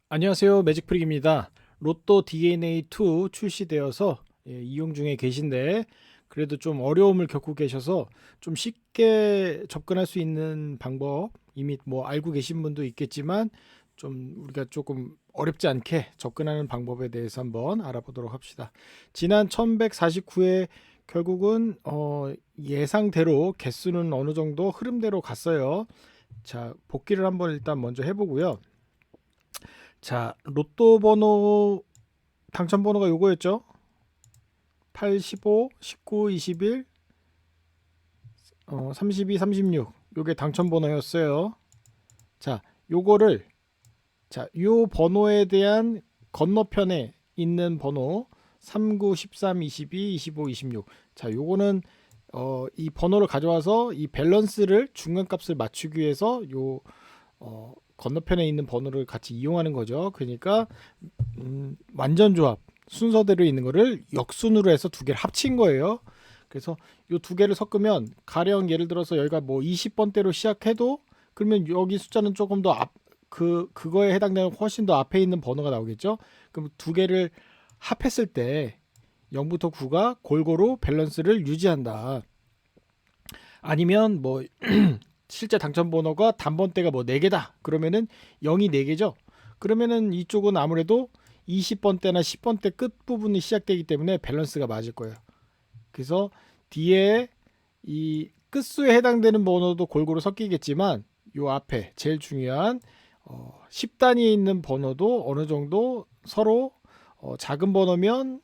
안녕하세요. 매직프릭입니다. 로또 DNA2 출시되어서 이용 중에 계신데 그래도 좀 어려움을 겪고 계셔서 좀 쉽게 접근할 수 있는 방법 이미 뭐 알고 계신 분도 있겠지만 좀 우리가 조금 어렵지 않게 접근하는 방법에 대해서 한번 알아보도록 합시다. 지난 1149회 결국은 예상대로 개수는 어느 정도 흐름대로 갔어요. 자, 복귀를 한번 일단 먼저 해보고요. 자, 로또 번호 당첨 번호가 요거였죠? 8, 15, 19, 21, 32, 36. 요게 당첨 번호였어요. 자, 요거를 요 번호에 대한 건너편에 있는 번호 39, 13, 22, 25, 26. 자, 요거는 이 번호를 가져와서 이 밸런스를 중간값을 맞추기 위해서 요 건너편에 있는 번호를 같이 이용하는 거죠. 그러니까 완전 조합 순서대로 있는 거를 역순으로 해서 두 개를 합친 거예요. 그래서 이 두 개를 섞으면 가령 예를 들어서 여기가 뭐 20번대로 시작해도 그러면 여기 숫자는 조금 더 그거에 해당되는 훨씬 더 앞에 있는 번호가 나오겠죠. 그럼 두 개를 합했을 때 0부터 9가 골고루 밸런스를 유지한다. 아니면 뭐 실제 당첨 번호가 단번대가 뭐 4개다. 그러면은 0이 4개죠. 그러면은 이쪽은 아무래도 20번대나 10번대 끝부분이 시작되기 때문에 밸런스가 맞을 거예요. 그래서 뒤에 이 끝수에 해당되는 번호도 골고루 섞이겠지만 요 앞에 제일 중요한 10단위에 있는 번호도 어느 정도 서로 작은 번호면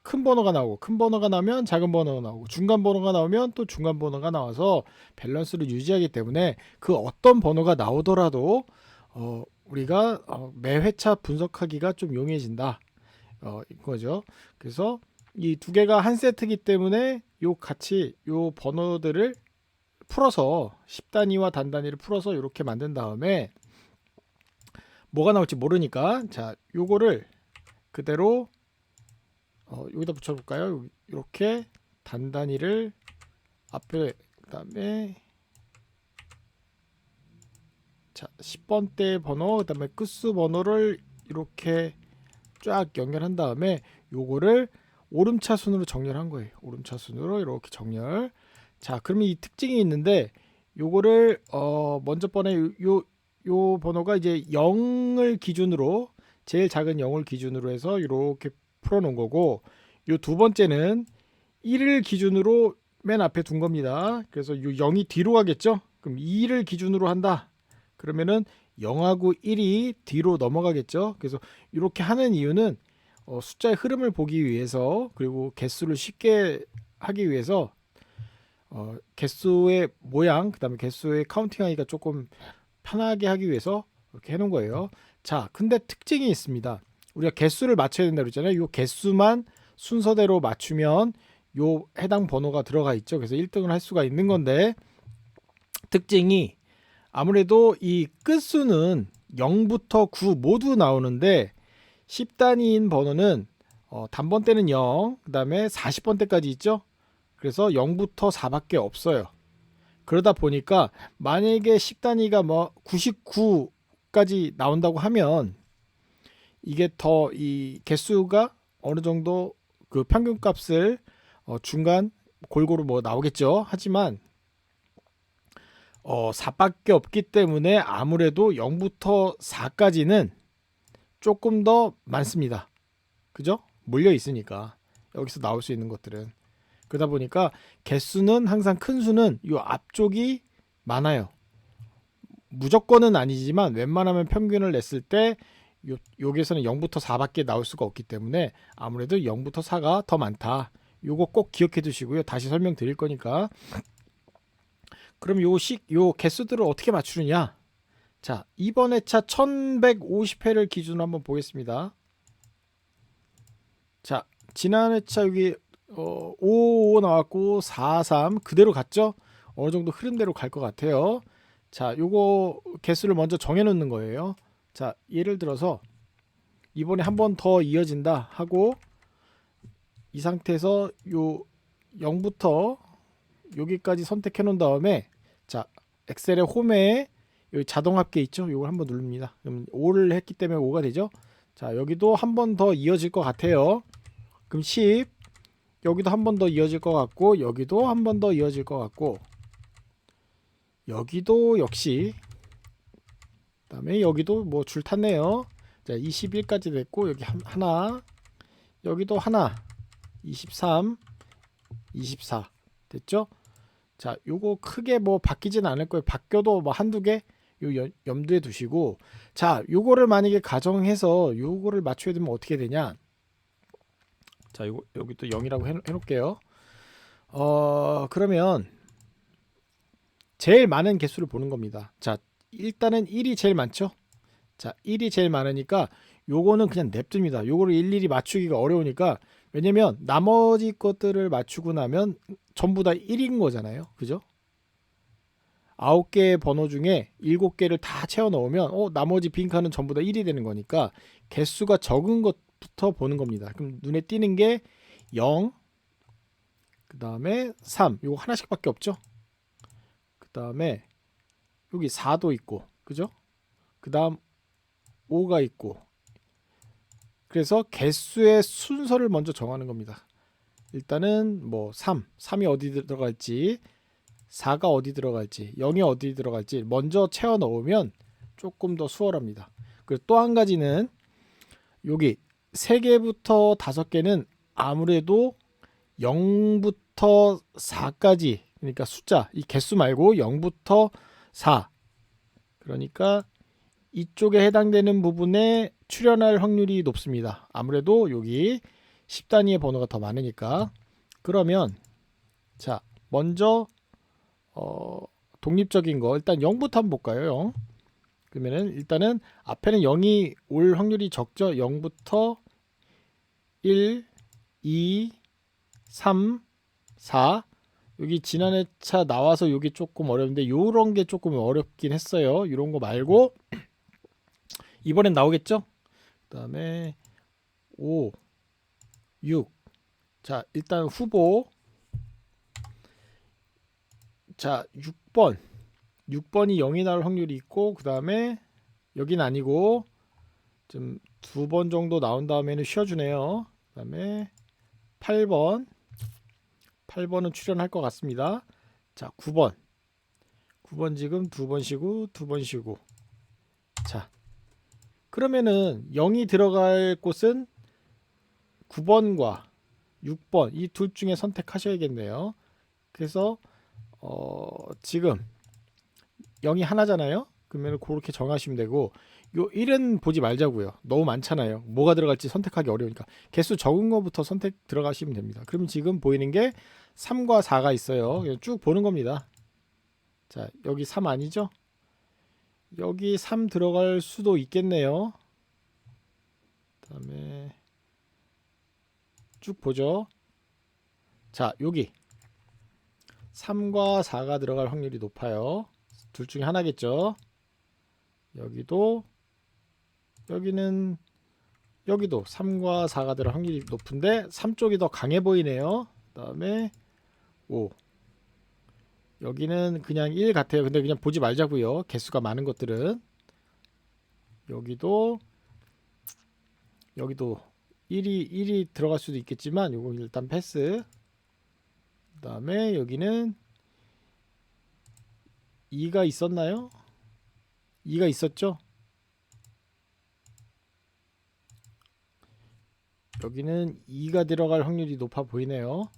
큰 번호가 나오고 큰 번호가 나오면 작은 번호가 나오고 중간 번호가 나오면 또 중간 번호가 나와서 밸런스를 유지하기 때문에 그 어떤 번호가 나오더라도 우리가 매 회차 분석하기가 좀 용이해진다 이거죠. 그래서 이 두 개가 한 세트이기 때문에 요 같이 요 번호들을 풀어서 10단위와 단단위를 풀어서 이렇게 만든 다음에 뭐가 나올지 모르니까 자 요거를 그대로 여기다 붙여볼까요? 이렇게 단단위를 앞에 그다음에 자 10번대 번호 그다음에 끝수 번호를 이렇게 쫙 연결한 다음에 요거를 오름차순으로 정렬한 거예요. 오름차순으로 이렇게 정렬. 자, 그러면 이 특징이 있는데 요거를 먼저 번에 요 번호가 이제 0을 기준으로 제일 작은 0을 기준으로 해서 이렇게 풀어 놓은 거고 요 두 번째는 1을 기준으로 맨 앞에 둔 겁니다. 그래서 요 0이 뒤로 가겠죠? 그럼 2를 기준으로 한다. 그러면은 0하고 1이 뒤로 넘어가겠죠. 그래서 이렇게 하는 이유는 숫자의 흐름을 보기 위해서 그리고 개수를 쉽게 하기 위해서 개수의 모양 그다음에 개수의 카운팅하기가 조금 편하게 하기 위해서 이렇게 해놓은 거예요. 자, 근데 특징이 있습니다. 우리가 개수를 맞춰야 된다고 그랬잖아요. 이 개수만 순서대로 맞추면 요 해당 번호가 들어가 있죠. 그래서 1등을 할 수가 있는 건데 특징이 아무래도 이 끝수는 0부터 9 모두 나오는데 10단위인 번호는 단번대는 0, 그 다음에 40번대까지 있죠. 그래서 0부터 4밖에 없어요. 그러다 보니까 만약에 10단위가 뭐 99까지 나온다고 하면 이게 더 이 개수가 어느 정도 그 평균값을 중간 골고루 뭐 나오겠죠. 하지만 4밖에 없기 때문에 아무래도 0부터 4까지는 조금 더 많습니다. 그죠? 몰려 있으니까 여기서 나올 수 있는 것들은 그러다 보니까 개수는 항상 큰 수는 이 앞쪽이 많아요. 무조건은 아니지만 웬만하면 평균을 냈을 때 여기서는 0부터 4밖에 나올 수가 없기 때문에 아무래도 0부터 4가 더 많다. 요거 꼭 기억해 두시고요. 다시 설명드릴 거니까. 그럼 요 개수들을 어떻게 맞추느냐? 자, 이번 회차 1150회를 기준으로 한번 보겠습니다. 자, 지난 회차 여기 55 나왔고 43 그대로 갔죠? 어느 정도 흐름대로 갈 것 같아요. 자, 요거 개수를 먼저 정해 놓는 거예요. 자, 예를 들어서 이번에 한 번 더 이어진다 하고 이 상태에서 요 0부터 여기까지 선택해 놓은 다음에 자, 엑셀의 홈에 여기 자동 합계 있죠? 요걸 한번 누릅니다. 그럼 5를 했기 때문에 5가 되죠? 자, 여기도 한 번 더 이어질 것 같아요. 그럼 10, 여기도 한 번 더 이어질 것 같고, 여기도 한 번 더 이어질 것 같고, 여기도 역시, 그다음에 여기도 뭐 줄 탔네요. 자, 21까지 됐고, 여기 하나, 여기도 하나, 23, 24 됐죠? 자, 요거 크게 뭐 바뀌진 않을 거예요. 바뀌어도 뭐 한두 개 요 염두에 두시고, 자, 요거를 만약에 가정해서 요거를 맞춰야 되면 어떻게 되냐? 자, 요거 여기 또 0이라고 해놓을게요. 그러면 제일 많은 개수를 보는 겁니다. 자, 일단은 1이 제일 많죠? 자, 1이 제일 많으니까 요거는 그냥 냅둡니다. 요거를 일일이 맞추기가 어려우니까, 왜냐면 나머지 것들을 맞추고 나면 전부 다 1인 거잖아요. 그죠? 9개의 번호 중에 7개를 다 채워 넣으면 나머지 빈칸은 전부 다 1이 되는 거니까 개수가 적은 것부터 보는 겁니다. 그럼 눈에 띄는 게 0, 그 다음에 3, 요거 하나씩밖에 없죠. 그 다음에 여기 4도 있고, 그죠? 그 다음 5가 있고. 그래서 개수의 순서를 먼저 정하는 겁니다. 일단은 뭐 3이 어디 들어갈지, 4가 어디 들어갈지, 0이 어디 들어갈지 먼저 채워 넣으면 조금 더 수월합니다. 그리고 또 한 가지는 여기 3개부터 5개는 아무래도 0부터 4까지, 그러니까 숫자, 이 개수 말고 0부터 4, 그러니까 이쪽에 해당되는 부분에 출현할 확률이 높습니다. 아무래도 여기 10단위의 번호가 더 많으니까. 그러면 자, 먼저 독립적인 거 일단 0부터 한번 볼까요? 0. 그러면은 일단은 앞에는 0이 올 확률이 적죠. 0부터 1, 2, 3, 4. 여기 지난해 차 나와서 여기 조금 어려운데 요런 게 조금 어렵긴 했어요. 이런 거 말고 이번엔 나오겠죠? 그다음에 5, 6. 자, 일단 후보. 자, 6번. 6번이 0이 나올 확률이 있고, 그다음에 여긴 아니고 좀 2번 정도 나온 다음에는 쉬어주네요. 그다음에 8번. 8번은 출연할 것 같습니다. 자, 9번. 9번 지금 2번 쉬고 2번 쉬고. 자, 그러면은 0이 들어갈 곳은 9번과 6번 이 둘 중에 선택하셔야겠네요. 그래서 지금 0이 하나잖아요. 그러면 그렇게 정하시면 되고, 요 1은 보지 말자고요. 너무 많잖아요. 뭐가 들어갈지 선택하기 어려우니까 개수 적은 거부터 선택 들어가시면 됩니다. 그러면 지금 보이는 게 3과 4가 있어요. 쭉 보는 겁니다. 자, 여기 3 아니죠? 여기 3 들어갈 수도 있겠네요. 그다음에 쭉 보죠. 자, 여기 3과 4가 들어갈 확률이 높아요. 둘 중에 하나겠죠. 여기도, 여기는, 여기도 3과 4가 들어갈 확률이 높은데 3 쪽이 더 강해 보이네요. 그 다음에 5. 여기는 그냥 1 같아요. 근데 그냥 보지 말자고요. 개수가 많은 것들은. 여기도 1이 들어갈 수도 있겠지만 요거 일단 패스. 그 다음에 여기는 2가 있었나요? 2가 있었죠? 여기는 2가 들어갈 확률이 높아 보이네요.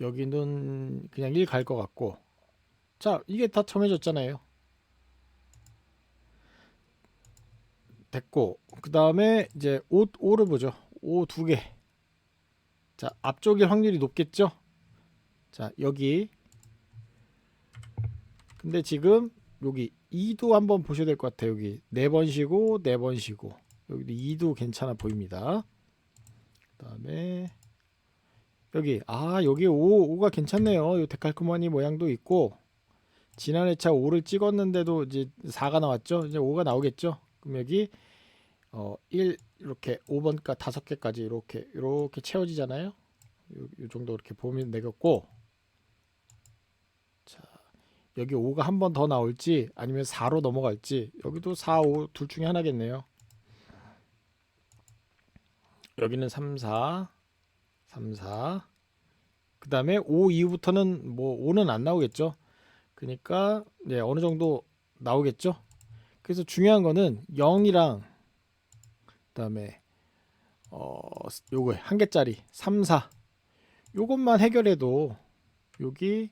여기는 그냥 1 갈 것 같고. 자, 이게 다 정해졌잖아요. 됐고, 그 다음에 이제 5를 보죠. 5 2개. 자, 앞쪽일 확률이 높겠죠? 자, 여기. 근데 지금 여기 2도 한번 보셔야 될 것 같아요. 여기 4번 쉬고 4번 쉬고. 여기도 2도 괜찮아 보입니다. 그 다음에 여기 5가 괜찮네요. 이 데칼코마니 모양도 있고, 지난해 차 5를 찍었는데도 이제 4가 나왔죠. 이제 5가 나오겠죠. 그럼 여기 1 이렇게 5번까 5개까지 이렇게 채워지잖아요. 요 정도 이렇게 보면 되겠고, 자, 여기 5가 한 번 더 나올지 아니면 4로 넘어갈지, 여기도 4, 5 둘 중에 하나겠네요. 여기는 3, 4, 3, 4. 그 다음에 5 이후부터는 뭐 5는 안 나오겠죠. 그러니까 네, 어느 정도 나오겠죠. 그래서 중요한 거는 0이랑 그다음에 요거 한 개짜리 3, 4 요것만 해결해도 여기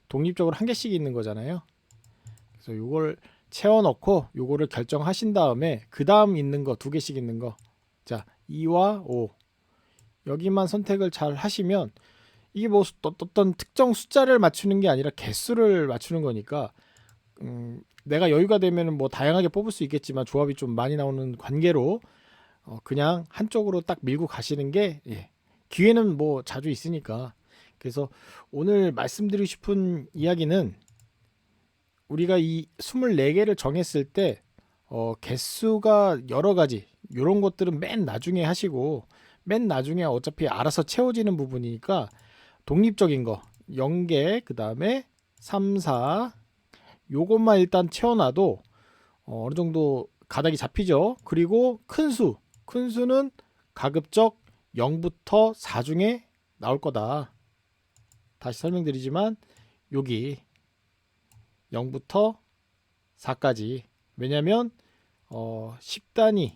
독립적으로 한 개씩 있는 거잖아요. 그래서 요걸 채워 넣고 요거를 결정하신 다음에 그 다음 있는 거 두 개씩 있는 거, 자 2와 5 여기만 선택을 잘 하시면, 이게 뭐 어떤 특정 숫자를 맞추는 게 아니라 개수를 맞추는 거니까 내가 여유가 되면 뭐 다양하게 뽑을 수 있겠지만 조합이 좀 많이 나오는 관계로 그냥 한쪽으로 딱 밀고 가시는 게, 예, 기회는 뭐 자주 있으니까. 그래서 오늘 말씀드리고 싶은 이야기는, 우리가 이 24개를 정했을 때 개수가 여러 가지 이런 것들은 맨 나중에 하시고, 맨 나중에 어차피 알아서 채워지는 부분이니까 독립적인 거 0개 그 다음에 3, 4 요것만 일단 채워놔도 어느 정도 가닥이 잡히죠. 그리고 큰 수는 가급적 0부터 4 중에 나올 거다. 다시 설명드리지만 여기 0부터 4까지, 왜냐면 10단위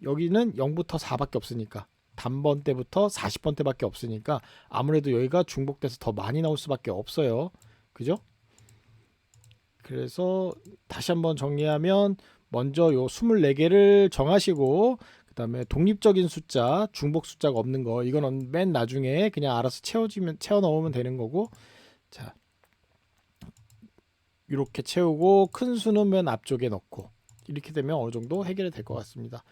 여기는 0부터 4밖에 없으니까, 단번 때부터 40번 때밖에 없으니까 아무래도 여기가 중복돼서 더 많이 나올 수밖에 없어요. 그죠? 그래서 다시 한번 정리하면, 먼저 요 24개를 정하시고 그 다음에 독립적인 숫자, 중복 숫자가 없는 거, 이건 맨 나중에 그냥 알아서 채워 넣으면 되는 거고, 자 이렇게 채우고 큰 수는 맨 앞쪽에 넣고, 이렇게 되면 어느 정도 해결이 될 것 같습니다.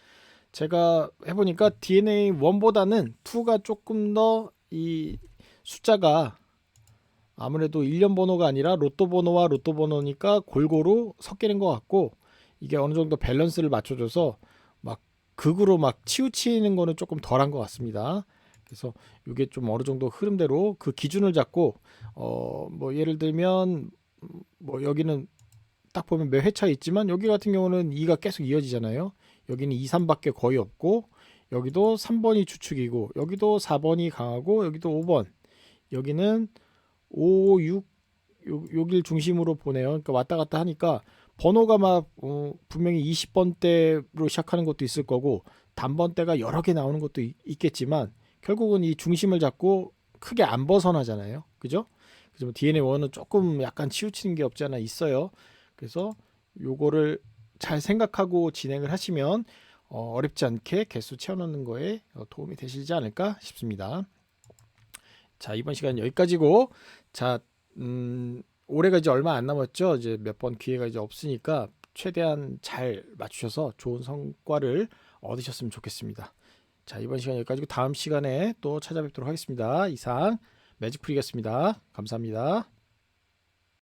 제가 해보니까 DNA 1보다는 2가 조금 더 이 숫자가 아무래도 일련 번호가 아니라 로또 번호와 로또 번호니까 골고루 섞이는 것 같고, 이게 어느 정도 밸런스를 맞춰줘서 막 극으로 막 치우치는 거는 조금 덜한 것 같습니다. 그래서 이게 좀 어느 정도 흐름대로 그 기준을 잡고, 뭐 예를 들면 뭐 여기는 딱 보면 몇 회차 있지만 여기 같은 경우는 2가 계속 이어지잖아요. 여기는 2, 3밖에 거의 없고, 여기도 3번이 주축이고, 여기도 4번이 강하고, 여기도 5번, 여기는 5, 6 여길 중심으로 보네요. 그러니까 왔다 갔다 하니까 번호가 막 분명히 20번대로 시작하는 것도 있을 거고, 단번대가 여러 개 나오는 것도 있겠지만 결국은 이 중심을 잡고 크게 안 벗어나잖아요. 그죠? 그래서 DNA1은 조금 약간 치우치는 게 없지 않아 있어요. 그래서 요거를 잘 생각하고 진행을 하시면 어렵지 않게 개수 채워넣는 거에 도움이 되시지 않을까 싶습니다. 자, 이번 시간 여기까지고, 자, 올해가 이제 얼마 안 남았죠. 이제 몇 번 기회가 이제 없으니까 최대한 잘 맞추셔서 좋은 성과를 얻으셨으면 좋겠습니다. 자, 이번 시간 여기까지고 다음 시간에 또 찾아뵙도록 하겠습니다. 이상 매직풀이겠습니다. 감사합니다.